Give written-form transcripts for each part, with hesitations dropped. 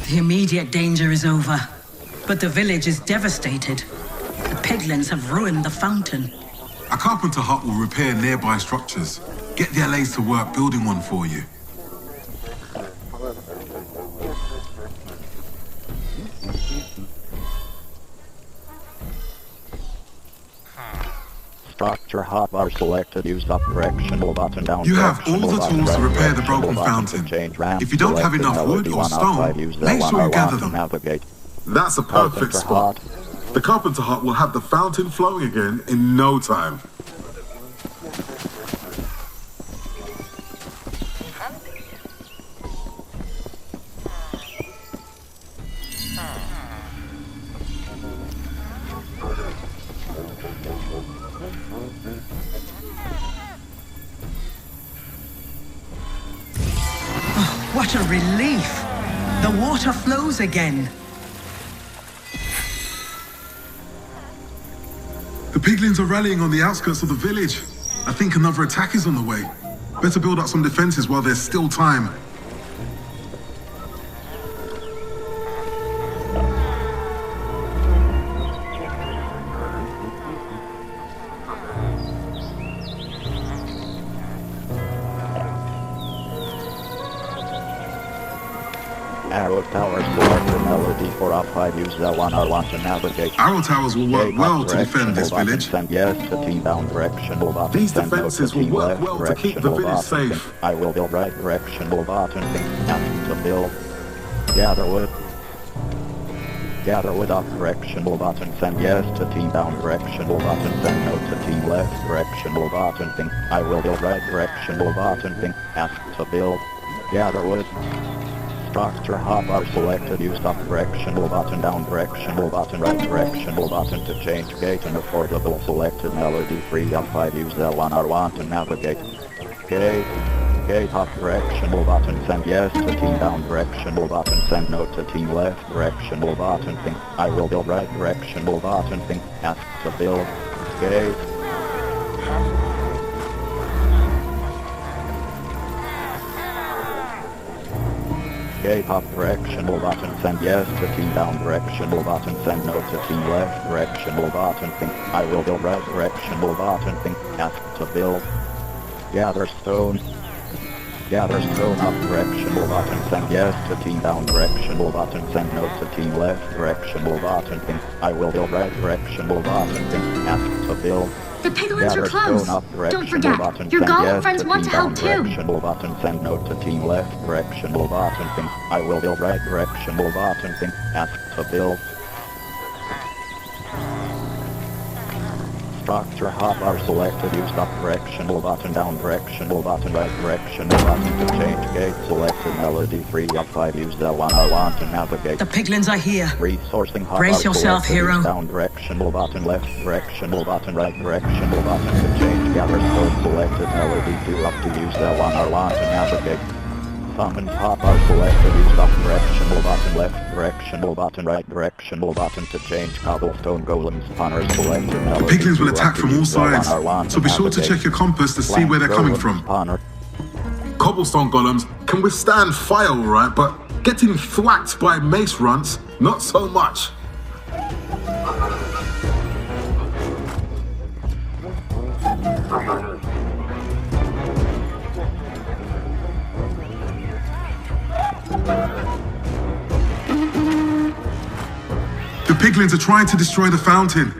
The immediate danger is over, but the village is devastated. The piglins have ruined the fountain. A carpenter hut will repair nearby structures. Get the LAs to work building one for you. Structure hotbar selected. Use up directional button down. You have all the tools to repair the broken fountain. If you don't have enough wood or stone, make sure you gather them. That's a perfect spot. The carpenter hut will have the fountain flowing again in no time. What a relief! The water flows again. The piglins are rallying on the outskirts of the village. I think another attack is on the way. Better build up some defenses while there's still time. Arrow towers select the melody for up 5. Use L1 R1 to navigate. Arrow towers will work well to defend this village. Send yes to team down directional button. These defenses will work well to keep the village safe. I will build right directional button. Think to build. Gather wood. Gather wood up directional button. Send yes to team down directional button. Send no to team left directional button. Think I will build right directional button. Think ask to build. Gather wood. Structure hotbar selected. Use up directional button, down directional button, right directional button to change gate and affordable selected melody free up 5. Use L1 R1 to navigate. Gate up directional button. Send yes to team down directional button. Send no to team left directional button. Think I will build right directional button. Think ask to build. Gate. Gate up directional button. Send yes to team down directional button. Send no to team left directional button. Think I will build right directional button. Think ask to build. Gather stone. Gather stone up directional button. Send yes to team down directional button. Send no to team left directional button. Think I will build right directional button. Think ask to build. The piglins are close. Don't forget, your golem friends want to help too. Directional button. Send no to team left directional button. Think I will build right directional button. Think ask to build. Structure hotbar selected. Use up directional button, down directional button, right directional button to change gate. Selected melody free up 5. Use L1 R1 to navigate. The piglins are here. Resourcing hotbar. Brace yourself, selected. hero. Down directional button, left directional button, right directional button to change. Gather stone selected melody 2 up to use L1 R1 to navigate. Summon hotbar selected. Use up directional button, left directional button, right directional button to change. Cobblestone golem spawner selected. The piglins will attack from all sides, so be sure to check your compass to see where they're coming from. Cobblestone golems can withstand fire alright, but getting thwacked by mace runts, not so much. The piglins are trying to destroy the fountain.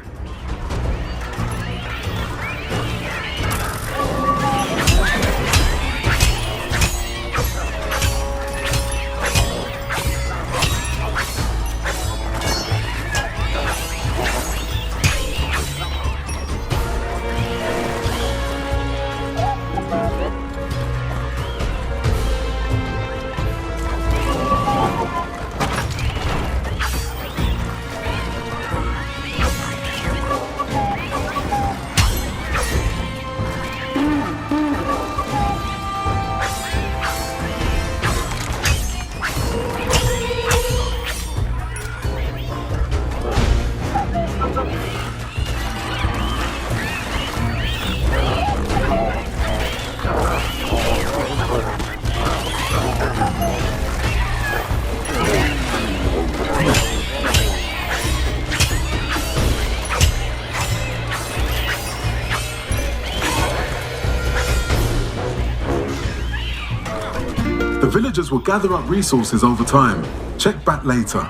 The villagers will gather up resources over time. Check back later.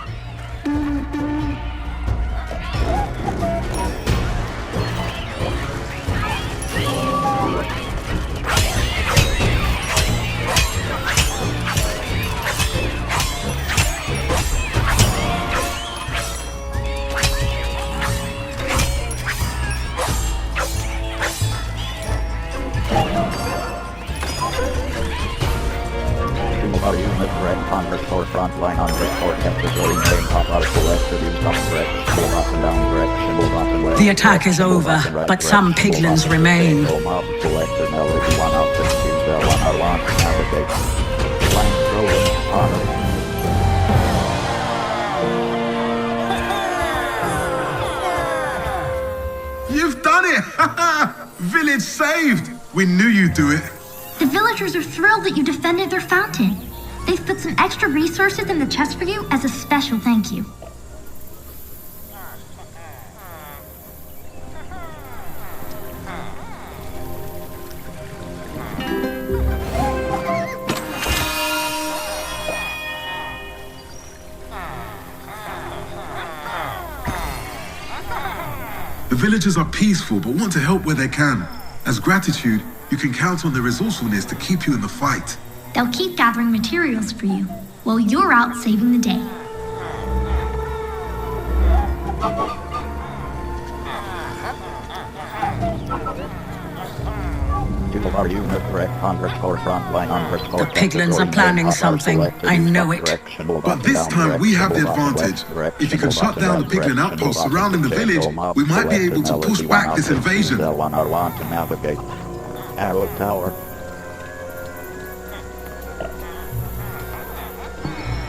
Our unit red underscore frontline underscore category name pop out selected use up direction move up and down direction move up and left. The attack is over, but some piglins remain. Mob selected melody 1 out 6 use L1 R1 navigate. Flank rolling honor. You've done it! Village saved! We knew you'd do it. The villagers are thrilled that you defended their fountain. They've put some extra resources in the chest for you as a special thank you. The villagers are peaceful but want to help where they can. As gratitude, you can count on their resourcefulness to keep you in the fight. They'll keep gathering materials for you while you're out saving the day. Our unit direct underscore frontline underscore. The piglins are planning something. I know it. But this time we have the advantage. If you can shut down the piglin outposts surrounding the village, we might be able to push back this invasion. L1R1 to navigate. Arrow Tower.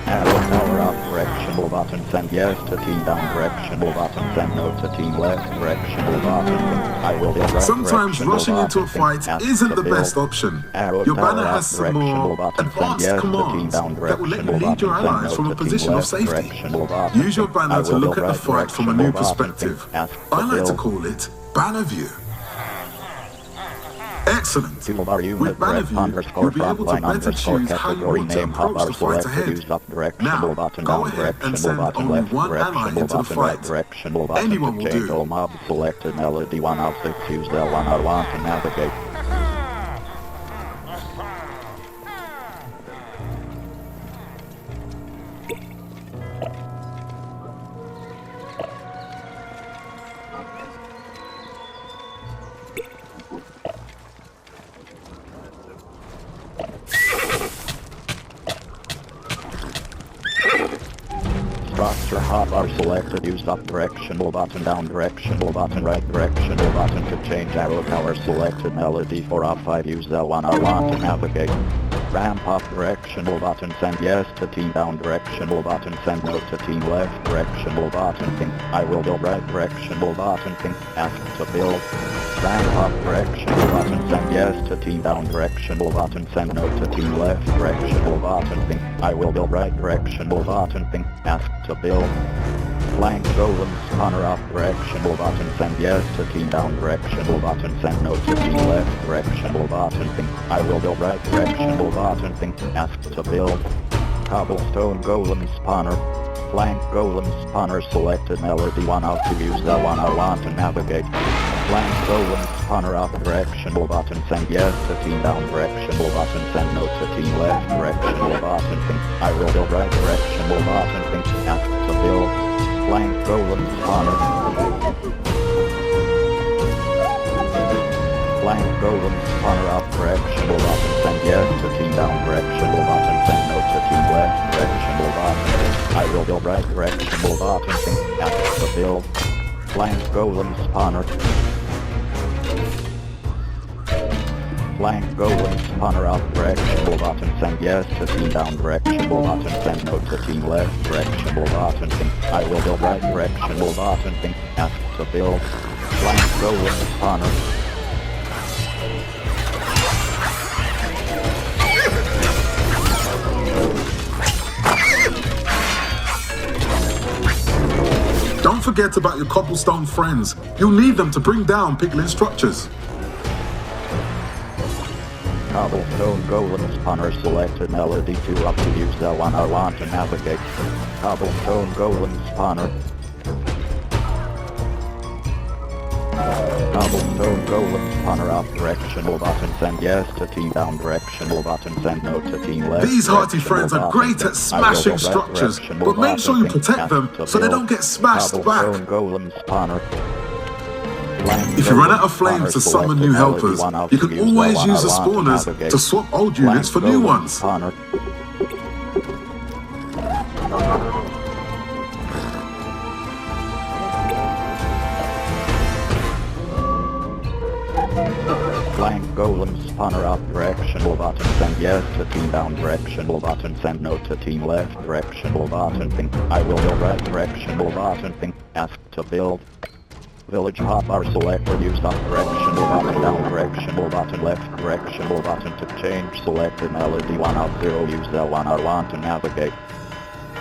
Arrow Tower up directional button send yes to team down directional button send no to team left directional button. I will be right. Sometimes rushing into a fight isn't the best option. Your banner has some more advanced commands that will let you lead your allies from a position of safety. Use your banner to look at the fight from a new perspective. I like to call it Banner View. Excellent. With Banner View, you'll be able to better choose how you want to approach the fight ahead. Now, go ahead and send only one ally into the fight. Anyone will do. Mob selected melody 1 out 6 use L1R1 to navigate. Structure hotbar selected, use up directional button, down directional button, right directional button to change arrow tower selected, melody 4 up 5 use L1R1 to navigate. Ramp up directional button, send yes to team down directional button, send no to team left directional button, think I will build right directional button, think ask to build. Ramp up directional button, send yes to team down directional button, send no to team left directional button, think I will build right directional button, think ask to build. Flank golem spawner up directional button, send yes to team down directional button, send no to team left directional button, think I will build right directional button, think ask to build. Cobblestone golem spawner. Flank golem spawner selected, melody 1 out to use L1R1 to navigate. Flank golem spawner up directional button, send yes to team down directional button, send no to team left directional button, think I will build right directional button, think ask to build. Flank golem spawner. Flank golem spawner up directional button, send yes to team down directional button, send no to team left directional button. I will build right directional button, think ask to build. Flank golem spawner. Flank golem spawner up directional button, send yes to team down directional button, send no to team left directional button, think I will build right directional button, think ask to build. Flank golem spawner. Don't forget about your cobblestone friends. You'll need them to bring down piglin structures. Cobblestone Golem Spawner selected Melody 2 up to use L1 R1 to navigate. Cobblestone Golem Spawner. Cobblestone Golem Spawner up directional button send yes to team down directional button send no to team left. These hearty directional friends are button, great at smashing structures, but make sure you protect them so they don't get smashed back. Cobblestone Golem Spawner. If you run out of flames to summon new helpers, you can always use the spawners to swap old units for new ones. Flank Golem Spawner up directional button send yes to team down directional button send no to team left directional button think I will build right directional button think ask to build. Village hotbar selected use up directional button down directional button left directional button to change selected melody 1 out 0 use L1 R1 to navigate.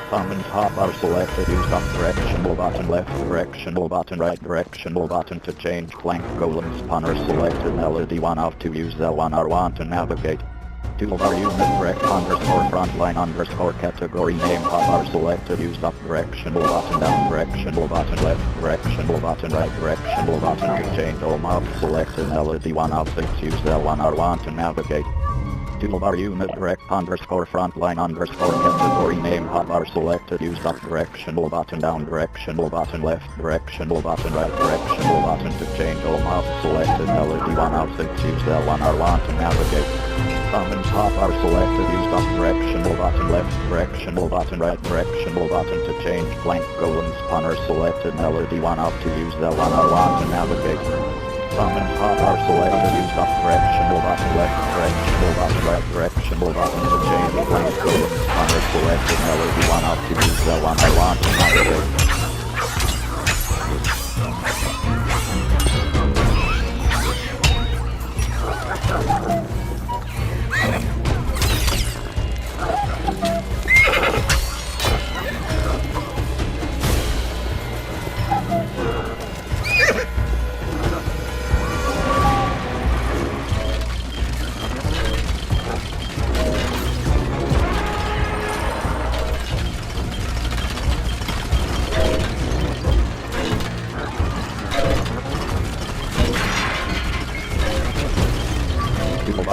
Commons hotbar selected use up directional button left directional button right directional button to change flank golem spawner selected melody 1 out 2 use L1 R1 to navigate. Toolbar unit direct underscore frontline underscore category name hotbar selected use up directional button down directional button left directional button right directional button to change all mob selected melody 1 out 6 use L1 R1 to navigate. Toolbar unit direct underscore frontline underscore category name hotbar selected use up directional button down directional button left directional button right directional button to change all mob selected melody 1 out 6 use L1 R1 to navigate. Commons hotbar selected use up directional button left directional button right directional button to change flank golem spawner selected melody 1 out to use L1 R1 to navigate. Commons hotbar selected use up directional button left directional button right directional button to change flank golem spawner selected melody 1 out to use L1 R1 to navigate.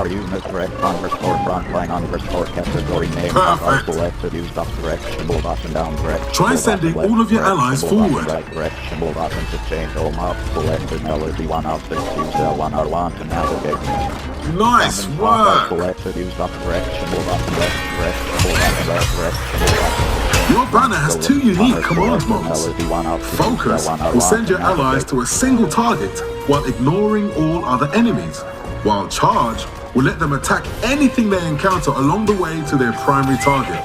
Unit direct underscore frontline underscore category name Perfect. selected use up directional button down directional Try sending button, all of your allies directional forward. button, right directional button to change all map selected melody 1 out 6 use L1 R1 to navigate. Nice work! Selected use up directional button left directional button right directional button. Your banner has 2 unique command modes. Focus will send your allies to a single target while ignoring all other enemies, while Charge will let them attack anything they encounter along the way to their primary target.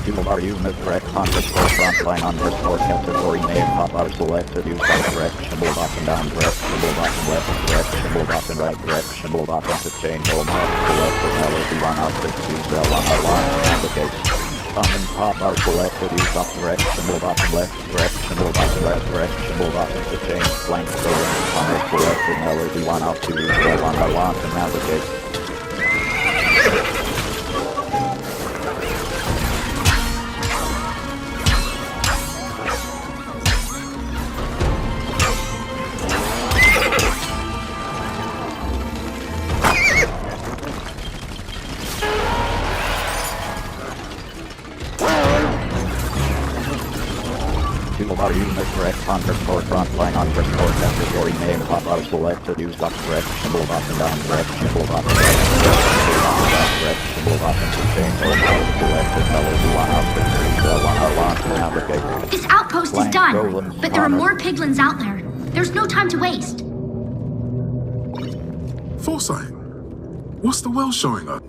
Toolbar unit direct underscore frontline underscore category name hotbar selected use up directional button down directional button left directional button right directional button to change all map selected melody 1 out 6 use L1 R1 to navigate. Commons hotbar selected use up directional button left directional button right directional button to change flank golem spawner selected melody 1 out 2 use L1 R1 to navigate. Toolbar unit correct underscore frontline underscore category name hotbar selected use up directional button down directional button directional button to change all mode selected melody 1 out of 3 1 out 1 to navigate. This outpost is done, but there are more piglins out there. There's no time to waste. Foresight, what's the well showing us?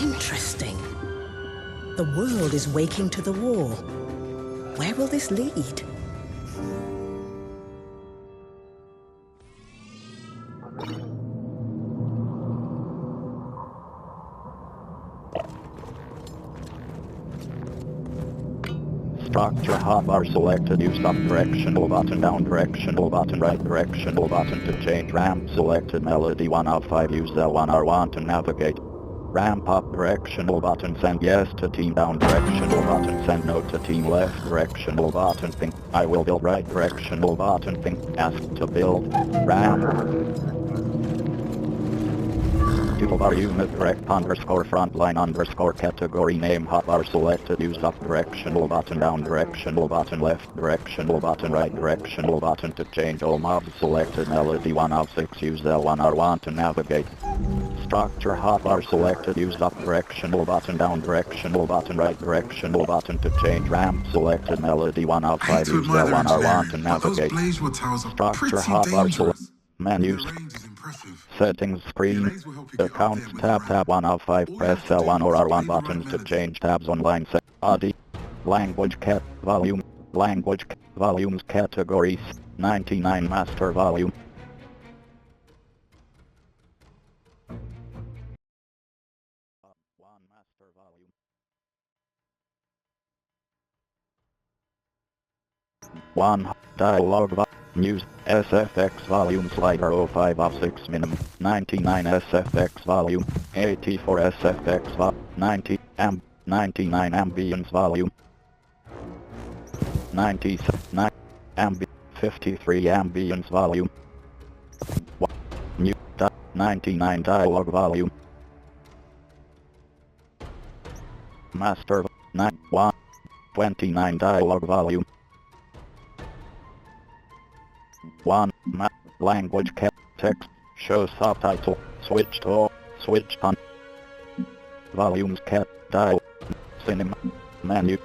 Interesting. The world is waking to the war. Where will this lead? Structure hotbar selected use up directional button down directional button right directional button to change ramp selected melody 1 out 5 use L1 R1 to navigate. Ramp up directional button send yes to team down directional button send no to team left directional button think I will build right directional button think ask to build ramp. Toolbar unit correct underscore frontline underscore category name hotbar selected use up directional button down directional button left directional button right directional button to change all mobs selected melody 1 out 6 use L1 R1 to navigate. Structure hotbar selected use up directional button down directional button right directional button to change ramp selected melody 1 out 5 use L1 R1 to navigate. Structure hotbar selected menus. Settings screen. Accounts tab 1 out 5 press L1 or R1 buttons to change tabs online set. ADI. Language cat volume. Language volumes categories 99 master volume. One dialogue news SFX volume slider 05 of 6 minimum 99 SFX volume 84 SFX 90 amb 99 ambience volume 99 amb 53 ambience volume new 99 dialogue volume master 91 29 dialogue volume 1 language text show subtitle switch to switch on volumes cat dial cinema menu.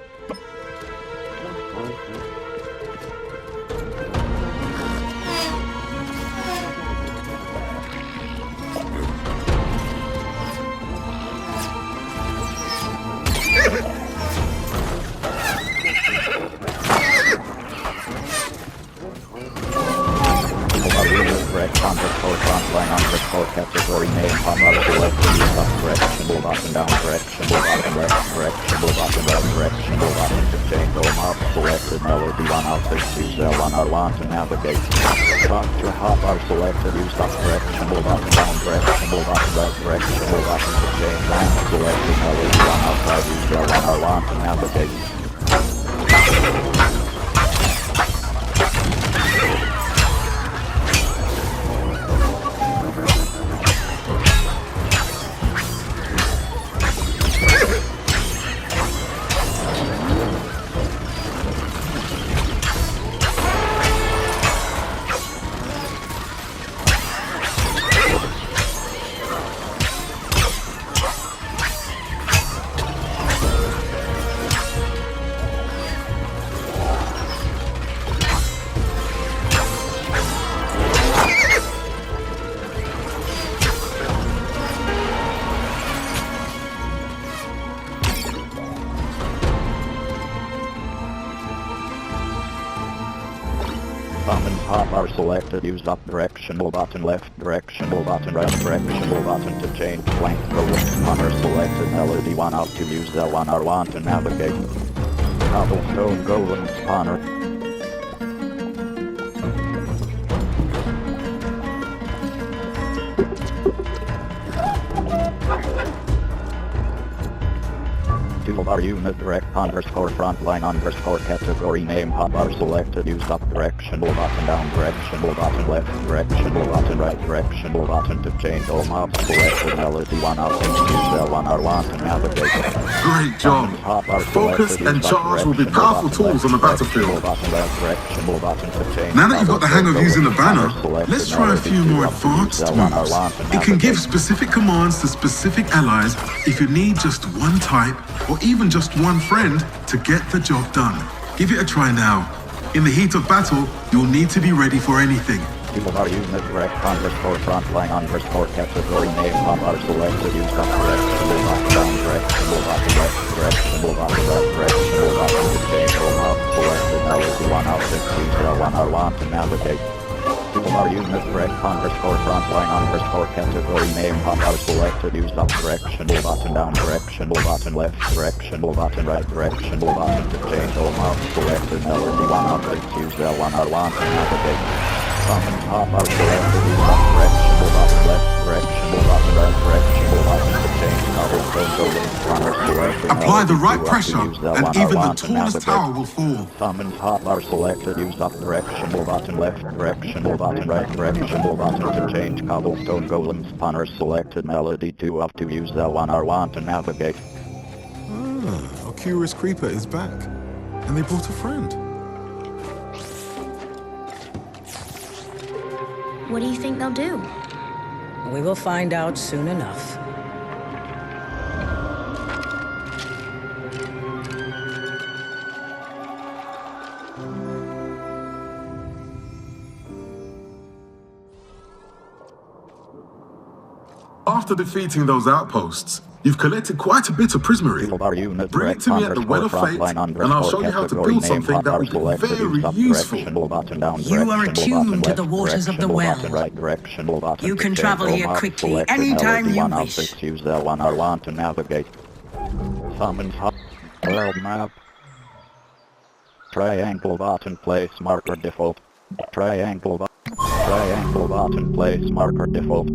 Underscore frontline underscore category name hotbar selected use up directional button down directional button left directional button right directional button to change all mobs selected melody 1 out 6 use L1 R1 to navigate. Structure hotbar selected use up directional button down directional button right directional button to change ramp selected melody 1 out 5 use L1 R1 to navigate. Hotbar selected use up directional button left directional button right directional button to change blank color selected melody 1 out to use L1 R1 to navigate. Cobblestone golem spawner. Toolbar unit direct underscore frontline underscore category name hotbar selected use up directional button down directional button left directional button right directional button to change all maps selected melody 1 out use L1 R1 to navigate. Great job. Focus and charge will be powerful tools on the battlefield. Now that you've got the hang of using the banner, let's try a few more advanced moves. It can give specific commands to specific allies if you need just one type or even just one friend to get the job done. Give it a try now. In the heat of battle, you'll need to be ready for anything. Toolbar unit direct underscore frontline underscore category name hotbar selected use up directional button down directional button left directional button right directional button to change all maps selected melody 1 out use L1 R1 to navigate. Toolbar unit direct underscore frontline underscore category name hotbar selected use up directional button down directional button left directional button right directional button to change all maps selected melody 1 out use L1 R1 to navigate. Summon hotbar selected use up directional button left directional button right directional button to change cobblestone building runner selected. Apply the right pressure and even the tallest tower will fall. Summon hotbar selected use up directional button left directional button right directional button to change cobblestone golem spawner selected melody 2 up to use L1 R1 to navigate. Our curious creeper is back, and they brought a friend. What do you think they'll do? We will find out soon enough. After defeating those outposts, you've collected quite a bit of prismarine. Bring it to me at the Well of Fate, and I'll show you how to build something that will be very useful. You are attuned to the waters of the well. You can travel here quickly anytime you wish. Use L1 R1 to navigate. Summon world map. Triangle button place marker default. Triangle button place marker default.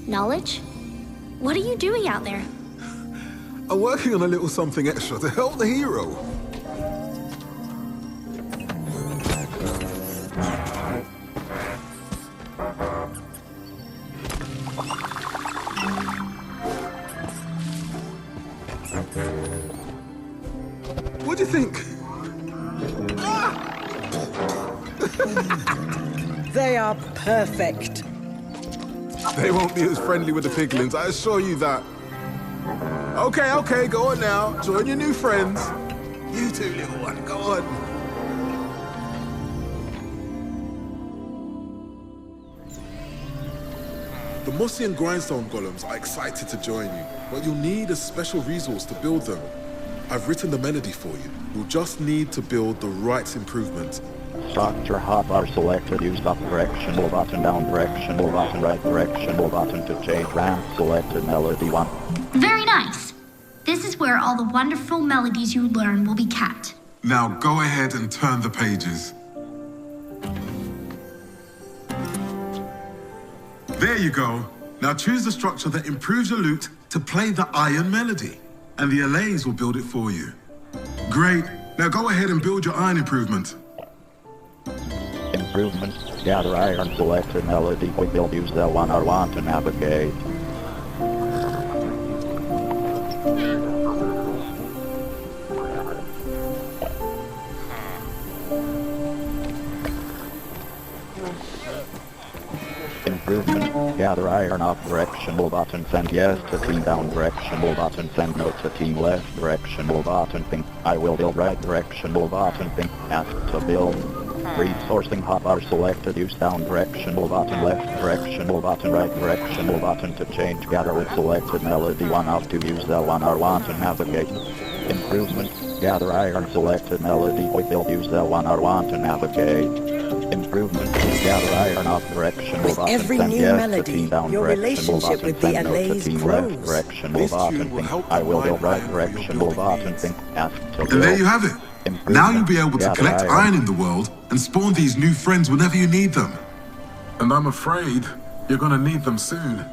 Knowledge? What are you doing out there? I'm working on a little something extra to help the hero. What do you think? They are perfect. They won't be as friendly with the piglins, I assure you that. Okay, go on now. Join your new friends. You two, little one, go on. The Mossy and Grindstone golems are excited to join you, but you'll need a special resource to build them. I've written the melody for you. You'll just need to build the right improvements. Structure hotbar selected use up directional button down directional button right directional button to change ramp selected melody 1. Very nice. This is where all the wonderful melodies you learn will be kept. Now go ahead and turn the pages. There you go. Now choose the structure that improves your lute to play the iron melody, and the allays will build it for you. Great. Now go ahead and build your iron improvement. Improvement. Gather iron selected melody. We will use L1 R1 to navigate. Improvement. Gather iron up directional button. Send yes to team down directional button. Send no to team left directional button. Think I will build right directional button. Think ask to build. Resourcing hotbar selected use down directional button left directional button right directional button to change gather with selected melody 1 out to use L1 R1 to navigate. Improvement. Gather iron selected melody we will use L1 R1 to navigate. Improvement. Gather iron up directional with button. Every Send new yes melody, to team down your directional relationship button. with the Send no to allays team grows. left directional This button. tune will Think help I will build right combine directional your button. building Think ask to build. And there you have it. Now you'll be able to Gather collect iron in the world and spawn these new friends whenever you need them. And I'm afraid you're gonna need them soon.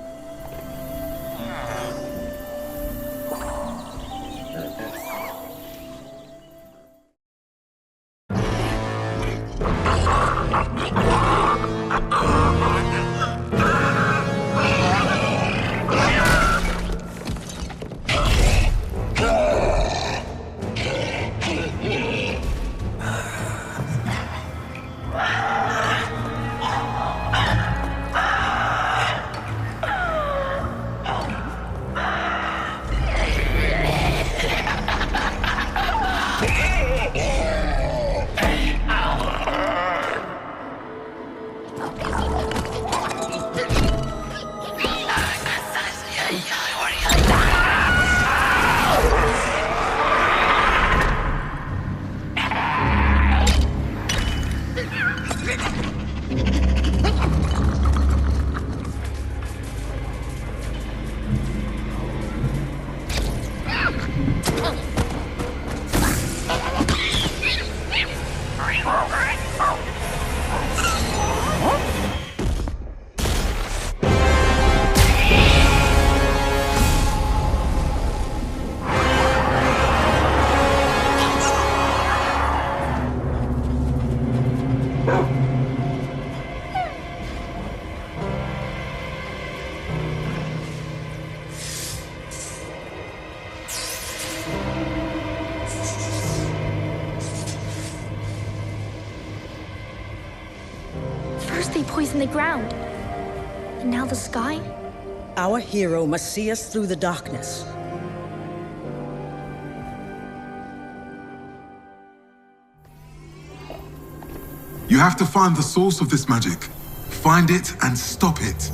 First they poisoned the ground, and now the sky? Our hero must see us through the darkness. You have to find the source of this magic. Find it and stop it.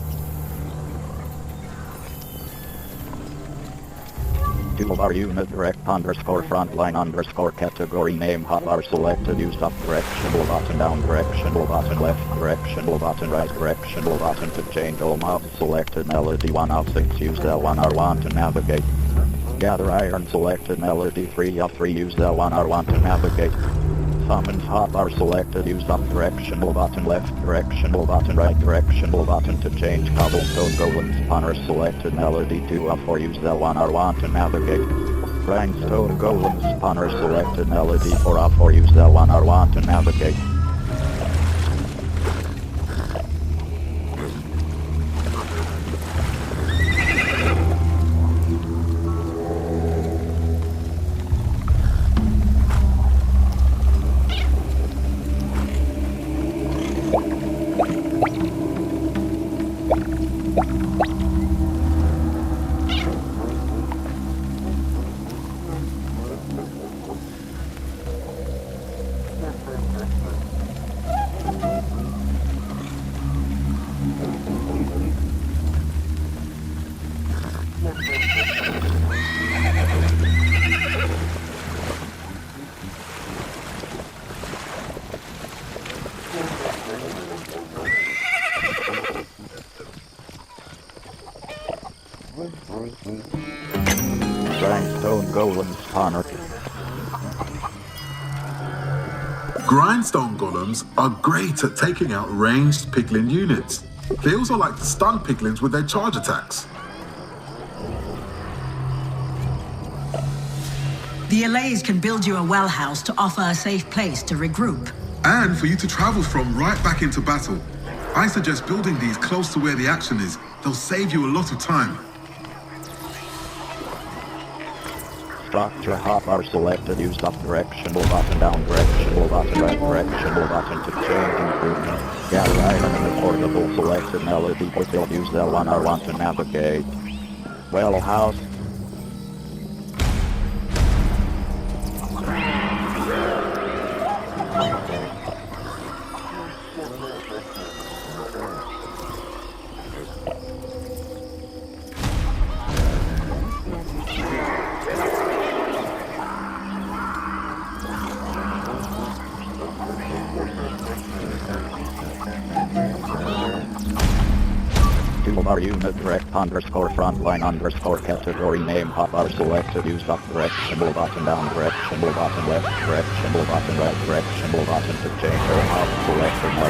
Toolbar unit direct underscore frontline underscore category name hotbar selected use up directional button down directional button left directional button right directional button to change all mobs selected melody 1 of 6 use L1 R1 to navigate. Gather iron selected melody 3 of 3 use L1 R1 to navigate. Summons hotbar selected use up directional button left directional button right directional button to change cobblestone golem spawner selected melody 2 of 4 use L1 R1 to navigate. Grindstone golem spawner selected melody 4 of 4 use L1 R1 to navigate. Grindstone golem spawner. Grindstone golems are great at taking out ranged piglin units. They also like to stun piglins with their charge attacks. The Allays can build you a well house to offer a safe place to regroup. And for you to travel from right back into battle. I suggest building these close to where the action is. They'll save you a lot of time. Structure hotbar selected use up directional button down directional button right directional button to change improvement. Gather item in the portable selected melody for still use L1 R1 to navigate. Well house. Toolbar unit direct underscore frontline underscore category name hotbar selected use up directional button down directional button left directional button right directional button to change all mobs selected